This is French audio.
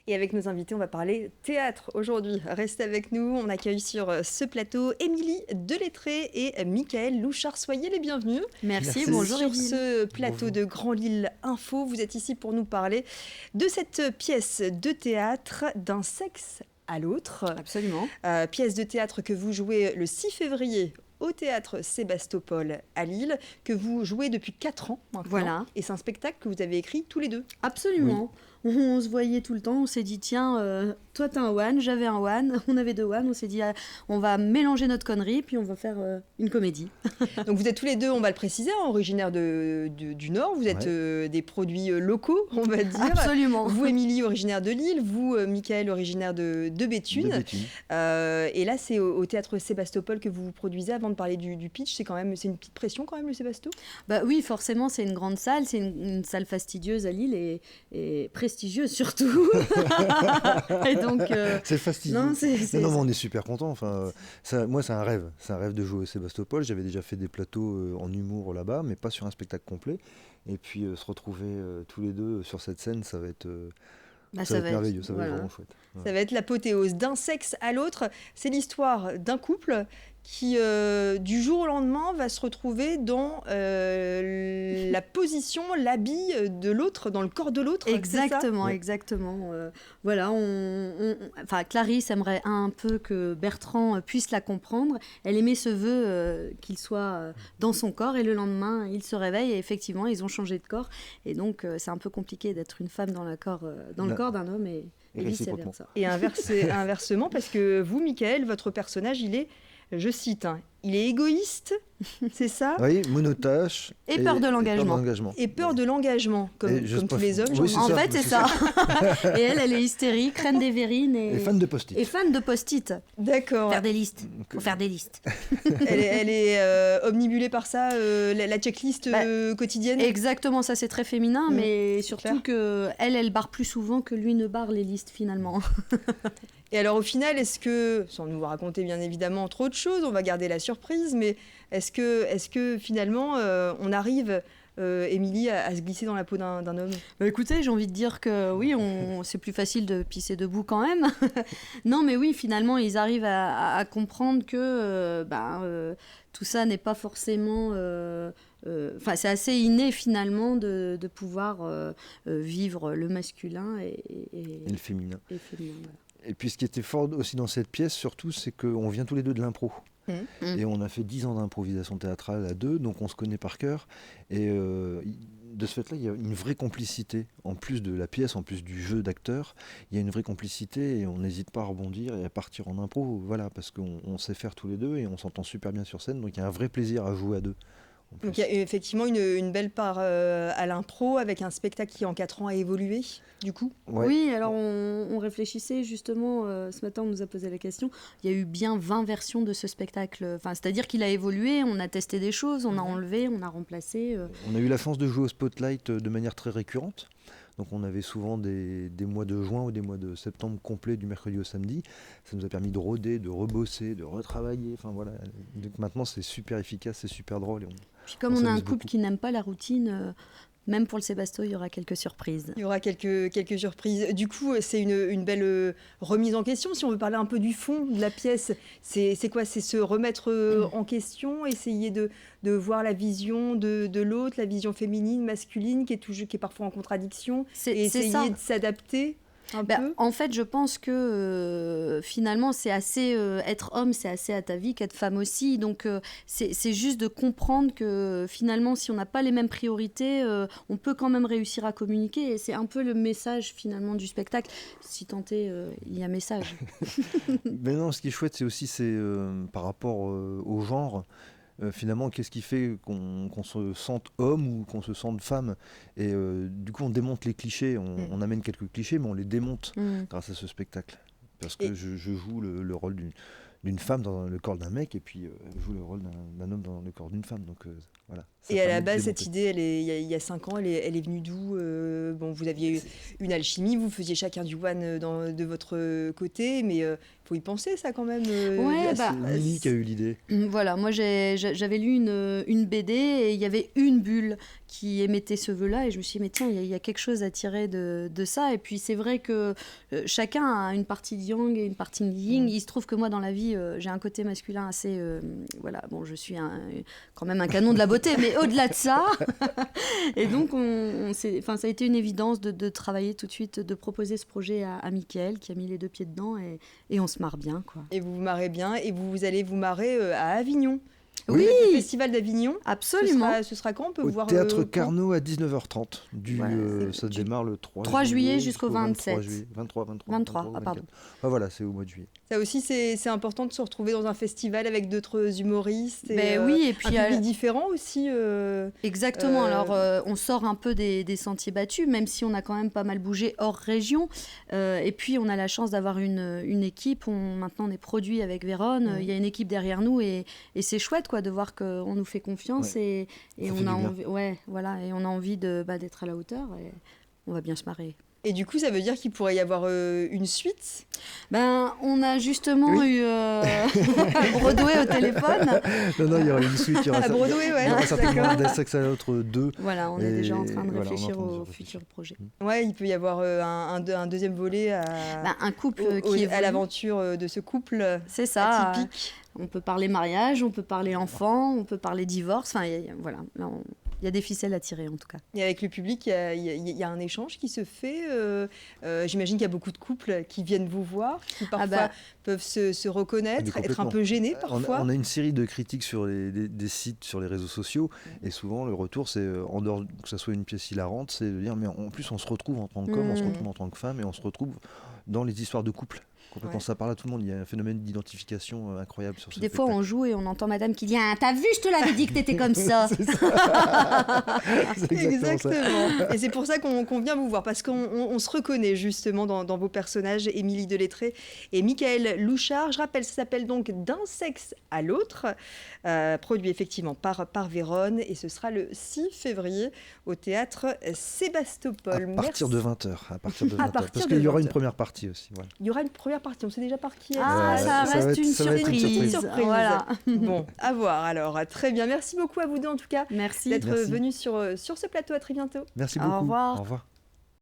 Et avec nos invités, on va parler théâtre aujourd'hui. Restez avec nous. On accueille sur ce plateau Émilie Delettré et Mickaël Louchard. Soyez les bienvenus. Merci. Bonjour sur Evelyne. ce plateau de Grand Lille Info. Vous êtes ici pour nous parler de cette pièce de théâtre d'un sexe à l'autre. Absolument. Pièce de théâtre que vous jouez le 6 février au théâtre Sébastopol à Lille, que vous jouez depuis 4 ans maintenant. Voilà. Et c'est un spectacle que vous avez écrit tous les deux. Absolument. Oui. On se voyait tout le temps, on s'est dit tiens, toi t'as un one, j'avais un one, on avait 2 one, on s'est dit on va mélanger notre connerie puis on va faire une comédie. Donc vous êtes tous les deux, on va le préciser, originaires du Nord, vous êtes des produits locaux, on va dire. Absolument. Vous Émilie, originaire de Lille, vous Mickaël, originaire de Béthune. Et là c'est au théâtre Sébastopol que vous produisez. Avant de parler du pitch, c'est une petite pression quand même le Sébasto. Bah oui, forcément c'est une grande salle, c'est une salle fastidieuse à Lille et prestigieuse surtout. Et donc, c'est fastidieux. Non, mais on est super contents. Enfin, moi, c'est un rêve de jouer au Sébastopol. J'avais déjà fait des plateaux en humour là-bas, mais pas sur un spectacle complet. Et puis se retrouver tous les deux sur cette scène, ça va être... ça va être merveilleux, ça va être vraiment chouette. Ouais. Ça va être l'apothéose. D'un sexe à l'autre, c'est l'histoire d'un couple qui, du jour au lendemain, va se retrouver dans la position, l'habit de l'autre, dans le corps de l'autre. Exactement, exactement. Voilà, Clarisse aimerait un peu que Bertrand puisse la comprendre. Elle émet ce vœu qu'il soit dans son corps et le lendemain, il se réveille et effectivement, ils ont changé de corps. Et donc, c'est un peu compliqué d'être une femme dans le corps d'un homme et vice-versa. Et inversement, parce que vous, Mickaël, votre personnage, il est... Je cite, il est égoïste, c'est ça ? Oui, monotache. Et peur de l'engagement. Et peur de l'engagement, comme tous les hommes. Oui, en fait, c'est ça. Et elle est hystérique, reine des verrines. Et fan de post-it. Et fan de post-it. D'accord. Faire des listes. Faut faire des listes. Elle est omnibulée par ça, la checklist quotidienne. Exactement, ça c'est très féminin, mais surtout qu'elle barre plus souvent que lui ne barre les listes finalement. Et alors au final, est-ce que, sans nous raconter bien évidemment trop de choses, on va garder la surprise, mais est-ce que finalement on arrive, Émilie, à se glisser dans la peau d'un homme ? Écoutez, j'ai envie de dire que oui, c'est plus facile de pisser debout quand même. Non mais oui, finalement ils arrivent à comprendre que tout ça n'est pas forcément... c'est assez inné finalement de pouvoir vivre le masculin et le féminin. Voilà. Et puis ce qui était fort aussi dans cette pièce, surtout, c'est qu'on vient tous les deux de l'impro. Et on a fait 10 ans d'improvisation théâtrale à 2, donc on se connaît par cœur. Et de ce fait-là, il y a une vraie complicité. En plus de la pièce, en plus du jeu d'acteur, il y a une vraie complicité et on n'hésite pas à rebondir et à partir en impro. Voilà, parce qu'on sait faire tous les deux et on s'entend super bien sur scène. Donc il y a un vrai plaisir à jouer à 2. Donc il y a effectivement une belle part à l'impro avec un spectacle qui en 4 ans a évolué, du coup. Ouais. Oui, alors on réfléchissait justement, ce matin on nous a posé la question, il y a eu bien 20 versions de ce spectacle, c'est-à-dire qu'il a évolué, on a testé des choses, on a enlevé, on a remplacé. On a eu la chance de jouer au Spotlight de manière très récurrente. Donc on avait souvent des mois de juin ou des mois de septembre complets du mercredi au samedi. Ça nous a permis de rôder, de rebosser, de retravailler. Enfin voilà. Donc maintenant c'est super efficace, c'est super drôle. Et puis comme on a un couple qui n'aime pas la routine, même pour le Sébasto, il y aura quelques surprises. Il y aura quelques surprises. Du coup, c'est une belle remise en question. Si on veut parler un peu du fond de la pièce, c'est quoi ? C'est se remettre en question, essayer de voir la vision de l'autre, la vision féminine, masculine, qui est parfois en contradiction, et essayer de s'adapter. En fait, je pense que finalement, c'est assez être homme, c'est assez à ta vie qu'être femme aussi. Donc, c'est juste de comprendre que finalement, si on n'a pas les mêmes priorités, on peut quand même réussir à communiquer. Et c'est un peu le message finalement du spectacle. Si tant est, il y a message. Mais non, ce qui est chouette, c'est par rapport au genre. Finalement, qu'est-ce qui fait qu'on se sente homme ou qu'on se sente femme ? Et du coup, on démonte les clichés, on amène quelques clichés, mais on les démonte grâce à ce spectacle. Parce que je joue le rôle d'une femme dans le corps d'un mec, et puis joue le rôle d'un homme dans le corps d'une femme. Donc voilà. Et à la base, cette idée, il y a 5 ans, elle est venue d'où? Bon, vous aviez une alchimie, vous faisiez chacun du one de votre côté, mais il faut y penser, ça, quand même. C'est Mimi qui a eu l'idée. Voilà, moi j'avais lu une BD et il y avait une bulle qui émettait ce vœu-là, et je me suis dit, mais tiens, il y a quelque chose à tirer de ça. Et puis c'est vrai que chacun a une partie de yang et une partie de yin. Il se trouve que moi, dans la vie, j'ai un côté masculin assez... voilà, bon, je suis quand même un canon de la beauté, mais au-delà de ça. Et donc, ça a été une évidence de travailler tout de suite, de proposer ce projet à Mickaël, qui a mis les 2 pieds dedans, et on se marre bien, quoi. Et vous vous marrez bien, et vous allez vous marrer à Avignon. Oui, le festival d'Avignon. Absolument. Ce sera quand on peut Au voir Théâtre Carnot à 19h30. Ça démarre le 3 juillet jusqu'au 27. 23, pardon. Ah, voilà, c'est au mois de juillet. Ça aussi, c'est important de se retrouver dans un festival avec d'autres humoristes. Oui, et puis un public différent aussi. Exactement. Alors, on sort un peu des sentiers battus, même si on a quand même pas mal bougé hors région. Et puis, on a la chance d'avoir une équipe. Maintenant, on est produit avec Vérone. Il y a une équipe derrière nous, et c'est chouette, quoi, de voir qu'on nous fait confiance, et on a envie, et on a envie d'être à la hauteur, et on va bien se marrer. Et du coup, ça veut dire qu'il pourrait y avoir une suite? On a justement eu Broadway au téléphone. Non, il y aura une suite. Il y aura Broadway, ouais. Il y aura certainement Death Sex and Autre 2. Voilà, on est déjà en train de réfléchir au futur projet. Ouais, il peut y avoir un deuxième volet un couple à l'aventure de ce couple. C'est ça. Atypique. On peut parler mariage, on peut parler enfant, on peut parler divorce. Enfin, voilà. Il y a des ficelles à tirer, en tout cas. Et avec le public, il y a un échange qui se fait. J'imagine qu'il y a beaucoup de couples qui viennent vous voir, qui parfois peuvent se reconnaître, être un peu gênés parfois. On a une série de critiques sur des sites, sur les réseaux sociaux, et souvent le retour, c'est, en dehors que ça soit une pièce hilarante, c'est de dire, mais en plus on se retrouve en tant qu'homme, on se retrouve en tant que femme, et on se retrouve dans les histoires de couple. Complètement, ça parle à tout le monde. Il y a un phénomène d'identification incroyable sur ce spectacle. Des fois, on joue et on entend madame qui dit, t'as vu, je te l'avais dit que t'étais comme ça. C'est exactement ça. Et c'est pour ça qu'on vient vous voir, parce qu'on se reconnaît justement dans vos personnages, Émilie Delettré et Mickaël Louchard. Je rappelle, ça s'appelle donc D'un sexe à l'autre, produit effectivement par Vérone, et ce sera le 6 février au théâtre Sébastopol. À partir de 20h. Parce qu'il y aura une première partie aussi. Voilà. Il y aura une première partie, on sait déjà par qui. Ça reste une surprise. Voilà. Bon, à voir alors. Très bien. Merci beaucoup à vous deux en tout cas. Merci d'être venus sur ce plateau. À très bientôt. Merci beaucoup. Au revoir. Au revoir.